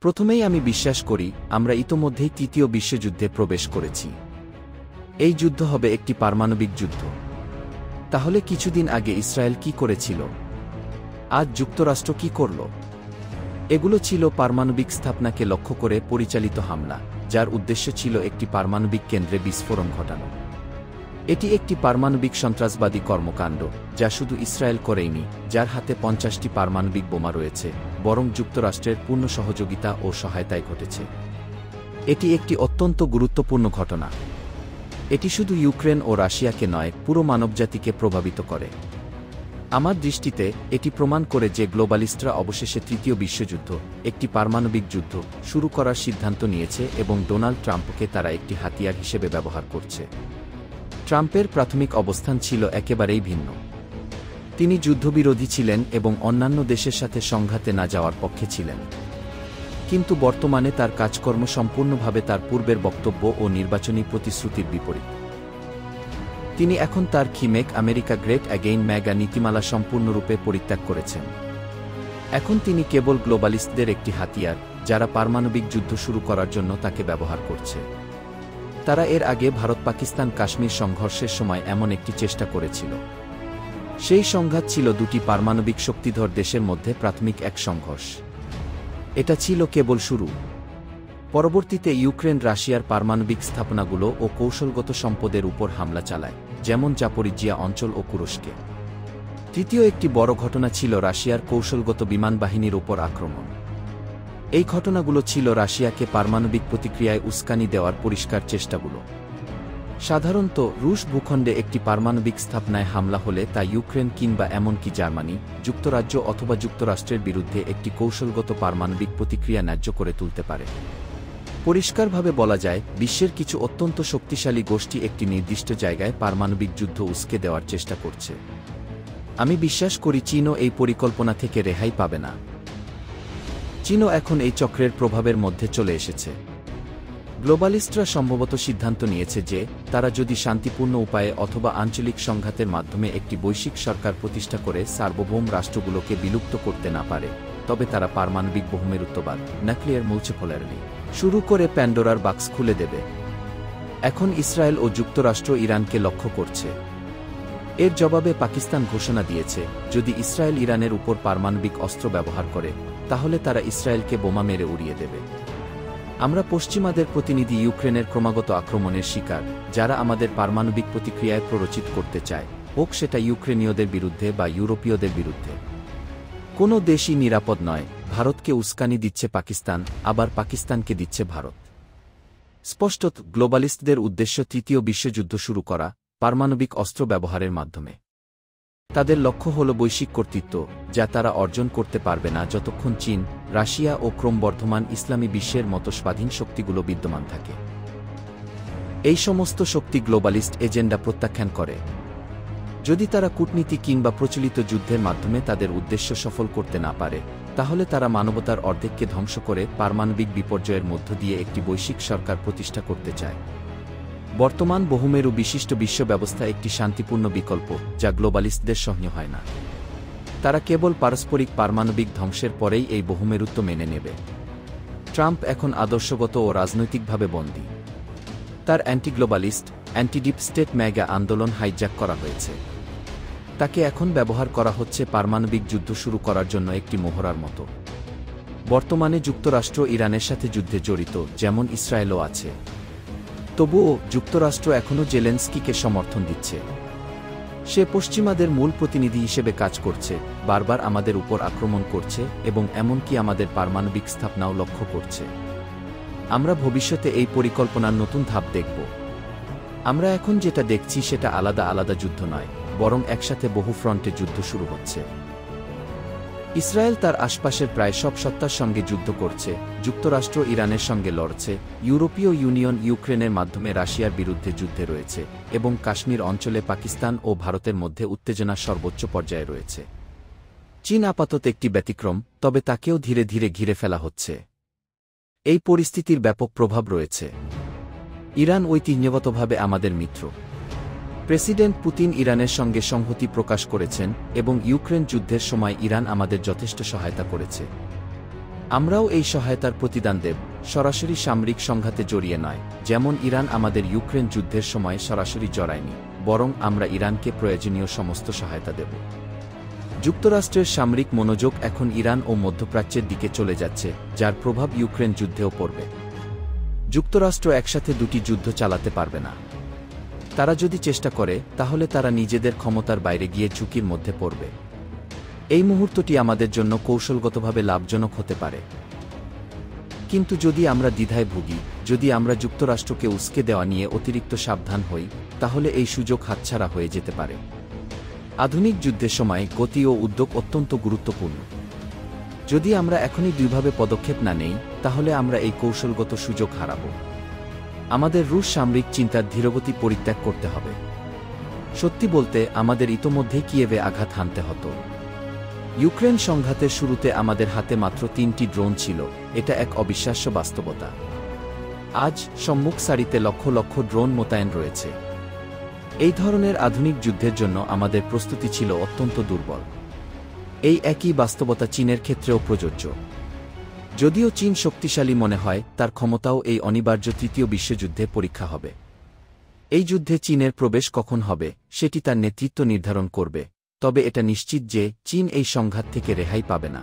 প্রথমেই আমি বিশ্বাস করি আমরা ইতোমধ্যেই তৃতীয় বিশ্বযুদ্ধে প্রবেশ করেছি। এই যুদ্ধ হবে একটি পারমাণবিক যুদ্ধ। তাহলে কিছুদিন আগে ইসরায়েল কি করেছিল? আজ যুক্তরাষ্ট্র কি করল? এগুলো ছিল পারমাণবিক স্থাপনাকে লক্ষ্য করে পরিচালিত হামলা, যার উদ্দেশ্য ছিল একটি পারমাণবিক কেন্দ্রে বিস্ফোরণ ঘটানো। এটি একটি পারমাণবিক সন্ত্রাসবাদী কর্মকাণ্ড, যা শুধু ইসরায়েল করেনি, যার হাতে 50টি পারমাণবিক বোমা রয়েছে, বরং যুক্তরাষ্ট্রের পূর্ণ সহযোগিতা ও সহায়তায় ঘটেছে। এটি একটি অত্যন্ত গুরুত্বপূর্ণ ঘটনা। এটি শুধু ইউক্রেন ও রাশিয়াকে নয়, পুরো মানবজাতিকে প্রভাবিত করে। আমার দৃষ্টিতে এটি প্রমাণ করে যে গ্লোবালিস্টরা অবশেষে তৃতীয় বিশ্বযুদ্ধ, একটি পারমাণবিক যুদ্ধ, শুরু করার সিদ্ধান্ত নিয়েছে এবং ডোনাল্ড ট্রাম্পকে তারা একটি হাতিয়ার হিসেবে ব্যবহার করছে। ট্রাম্পের প্রাথমিক অবস্থান ছিল একেবারেই ভিন্ন। তিনি যুদ্ধবিরোধী ছিলেন এবং অন্যান্য দেশের সাথে সংঘাতে না যাওয়ার পক্ষে ছিলেন। কিন্তু বর্তমানে তার কাজকর্ম সম্পূর্ণভাবে তার পূর্বের বক্তব্য ও নির্বাচনী প্রতিশ্রুতির বিপরীত। তিনি এখন তার কি make America great again mega নীতিমালা সম্পূর্ণরূপে পরিত্যাগ করেছেন। এখন তিনি কেবল গ্লোবালিস্টদের একটি হাতিয়ার, যারা পারমাণবিক যুদ্ধ শুরু করার জন্য তাকে ব্যবহার করছে। তারা এর আগে ভারত পাকিস্তান কাশ্মীর সংঘর্ষের সময় এমন একটি চেষ্টা করেছিল। সেই সংঘাত ছিল দুটি পারমাণবিক শক্তিধর দেশের মধ্যে প্রাথমিক এক সংঘর্ষ। এটা ছিল কেবল শুরু। পরবর্তীতে ইউক্রেন রাশিয়ার পারমাণবিক স্থাপনাগুলো ও কৌশলগত সম্পদের উপর হামলা চালায়, যেমন জাপোরিজিয়া অঞ্চল ও কুরস্কে। তৃতীয় একটি বড় ঘটনা ছিল রাশিয়ার কৌশলগত বিমান বাহিনীর উপর আক্রমণ। এই ঘটনাগুলো ছিল রাশিয়াকে পারমাণবিক প্রতিক্রিয়ায় উস্কানি দেওয়ার পরিষ্কার চেষ্টাগুলো। সাধারণত রুশ ভূখণ্ডে একটি পারমাণবিক স্থাপনায় হামলা হলে তা ইউক্রেন কিংবা এমনকি জার্মানি, যুক্তরাজ্য অথবা যুক্তরাষ্ট্রের বিরুদ্ধে একটি কৌশলগত পারমাণবিক প্রতিক্রিয়া ন্যায্য করে তুলতে পারে। পরিষ্কারভাবে বলা যায়, বিশ্বের কিছু অত্যন্ত শক্তিশালী গোষ্ঠী একটি নির্দিষ্ট জায়গায় পারমাণবিক যুদ্ধ উস্কে দেওয়ার চেষ্টা করছে। আমি বিশ্বাস করি চীনও এই পরিকল্পনা থেকে রেহাই পাবে না। চীনও এখন এই চক্রের প্রভাবের মধ্যে চলে এসেছে। গ্লোবালিস্টরা সম্ভবত সিদ্ধান্ত নিয়েছে যে তারা যদি শান্তিপূর্ণ উপায়ে অথবা আঞ্চলিক সংঘাতের মাধ্যমে একটি বৈশ্বিক সরকার প্রতিষ্ঠা করে সার্বভৌম রাষ্ট্রগুলোকে বিলুপ্ত করতে না পারে, তবে তারা পারমাণবিক বহুমেরুত্ববাদ নিউক্লিয়ার মুলটিপোলারিটি শুরু করে প্যান্ডোরার বাক্স খুলে দেবে। এখন ইসরায়েল ও যুক্তরাষ্ট্র ইরানকে লক্ষ্য করছে। এর জবাবে পাকিস্তান ঘোষণা দিয়েছে, যদি ইসরায়েল ইরানের উপর পারমাণবিক অস্ত্র ব্যবহার করে, তাহলে তারা ইসরায়েলকে বোমা মেরে উড়িয়ে দেবে। আমরা পশ্চিমাদের প্রতিনিধি ইউক্রেনের ক্রমাগত আক্রমণের শিকার, যারা আমাদের পারমাণবিক প্রতিক্রিয়ায় প্ররোচিত করতে চায়, হোক সেটা ইউক্রেনীয়দের বিরুদ্ধে বা ইউরোপীয়দের বিরুদ্ধে। কোনো দেশই নিরাপদ নয়। ভারতকে উস্কানি দিচ্ছে পাকিস্তান, আবার পাকিস্তানকে দিচ্ছে ভারত। স্পষ্টত গ্লোবালিস্টদের উদ্দেশ্য তৃতীয় বিশ্বযুদ্ধ শুরু করা, পারমাণবিক অস্ত্র ব্যবহারের মাধ্যমে। তাদের লক্ষ্য হল বৈশ্বিক কর্তৃত্ব, যা তারা অর্জন করতে পারবে না যতক্ষণ চীন, রাশিয়া ও ক্রমবর্ধমান ইসলামী বিশ্বের মতো স্বাধীন শক্তিগুলো বিদ্যমান থাকে। এই সমস্ত শক্তি গ্লোবালিস্ট এজেন্ডা প্রত্যাখ্যান করে। যদি তারা কূটনীতি কিংবা প্রচলিত যুদ্ধের মাধ্যমে তাদের উদ্দেশ্য সফল করতে না পারে, তাহলে তারা মানবতার অর্ধেককে ধ্বংস করে পারমাণবিক বিপর্যয়ের মধ্য দিয়ে একটি বৈশ্বিক সরকার প্রতিষ্ঠা করতে চায়। বর্তমান বহুমেরু বিশিষ্ট বিশ্ব ব্যবস্থা একটি শান্তিপূর্ণ বিকল্প, যা গ্লোবালিস্টদের সহ্য হয় না। তারা কেবল পারস্পরিক পারমাণবিক ধ্বংসের পরেই এই বহুমেরুত্ব মেনে নেবে। ট্রাম্প এখন আদর্শগত ও রাজনৈতিকভাবে বন্দী। তার অ্যান্টি-গ্লোবালিস্ট, অ্যান্টি-ডিপ স্টেট মেগা আন্দোলন হাইজ্যাক করা হয়েছে। তাকে এখন ব্যবহার করা হচ্ছে পারমাণবিক যুদ্ধ শুরু করার জন্য একটি মোহরার মতো। বর্তমানে যুক্তরাষ্ট্র ইরানের সাথে যুদ্ধে জড়িত, যেমন ইসরায়েলও আছে। তবুও যুক্তরাষ্ট্র এখনও জেলেনস্কিকে সমর্থন দিচ্ছে। সে পশ্চিমাদের মূল প্রতিনিধি হিসেবে কাজ করছে, বারবার আমাদের উপর আক্রমণ করছে এবং এমনকি আমাদের পারমাণবিক স্থাপনাও লক্ষ্য করছে। আমরা ভবিষ্যতে এই পরিকল্পনার নতুন ধাপ দেখব। আমরা এখন যেটা দেখছি সেটা আলাদা আলাদা যুদ্ধ নয়, বরং একসাথে বহু ফ্রন্টে যুদ্ধ শুরু হচ্ছে। ইসরায়েল তার আশপাশের প্রায় সব সত্তার সঙ্গে যুদ্ধ করছে, যুক্তরাষ্ট্র ইরানের সঙ্গে লড়ছে, ইউরোপীয় ইউনিয়ন ইউক্রেনের মাধ্যমে রাশিয়ার বিরুদ্ধে যুদ্ধে রয়েছে, এবং কাশ্মীর অঞ্চলে পাকিস্তান ও ভারতের মধ্যে উত্তেজনা সর্বোচ্চ পর্যায়ে রয়েছে। চীন আপাতত একটি ব্যতিক্রম, তবে তাকেও ধীরে ধীরে ঘিরে ফেলা হচ্ছে। এই পরিস্থিতির ব্যাপক প্রভাব রয়েছে। ইরান ঐতিহ্যগতভাবে আমাদের মিত্র। প্রেসিডেন্ট পুতিন ইরানের সঙ্গে সংহতি প্রকাশ করেছেন এবং ইউক্রেন যুদ্ধের সময় ইরান আমাদের যথেষ্ট সহায়তা করেছে। আমরাও এই সহায়তার প্রতিদান দেব, সরাসরি সামরিক সংঘাতে জড়িয়ে নয়, যেমন ইরান আমাদের ইউক্রেন যুদ্ধের সময় সরাসরি জড়ায়নি, বরং আমরা ইরানকে প্রয়োজনীয় সমস্ত সহায়তা দেব। যুক্তরাষ্ট্রের সামরিক মনোযোগ এখন ইরান ও মধ্যপ্রাচ্যের দিকে চলে যাচ্ছে, যার প্রভাব ইউক্রেন যুদ্ধেও পড়বে। যুক্তরাষ্ট্র একসাথে দুটি যুদ্ধ চালাতে পারবে না। তারা যদি চেষ্টা করে, তাহলে তারা নিজেদের ক্ষমতার বাইরে গিয়ে ঝুঁকির মধ্যে পড়বে। এই মুহূর্তটি আমাদের জন্য কৌশলগতভাবে লাভজনক হতে পারে। কিন্তু যদি আমরা দ্বিধায় ভুগি, যদি আমরা যুক্তরাষ্ট্রকে উস্কে দেওয়া নিয়ে অতিরিক্ত সাবধান হই, তাহলে এই সুযোগ হাতছাড়া হয়ে যেতে পারে। আধুনিক যুদ্ধের সময় গতি ও উদ্যোগ অত্যন্ত গুরুত্বপূর্ণ। যদি আমরা এখনই দুইভাবে পদক্ষেপ না নেই, তাহলে আমরা এই কৌশলগত সুযোগ হারাব। আমাদের রুশ সামরিক চিন্তার ধীরগতি পরিত্যাগ করতে হবে। সত্যি বলতে, আমাদের ইতোমধ্যেই কিয়েভে আঘাত হানতে হতো। ইউক্রেন সংঘাতের শুরুতে আমাদের হাতে মাত্র 3টি ড্রোন ছিল, এটা এক অবিশ্বাস্য বাস্তবতা। আজ সম্মুখ সারিতে লক্ষ লক্ষ ড্রোন মোতায়েন রয়েছে। এই ধরনের আধুনিক যুদ্ধের জন্য আমাদের প্রস্তুতি ছিল অত্যন্ত দুর্বল। এই একই বাস্তবতা চীনের ক্ষেত্রেও প্রযোজ্য। যদিও চীন শক্তিশালী মনে হয়, তার ক্ষমতাও এই অনিবার্য তৃতীয় বিশ্বযুদ্ধে পরীক্ষা হবে। এই যুদ্ধে চীনের প্রবেশ কখন হবে, সেটি তার নেতৃত্ব নির্ধারণ করবে, তবে এটা নিশ্চিত যে চীন এই সংঘাত থেকে রেহাই পাবে না।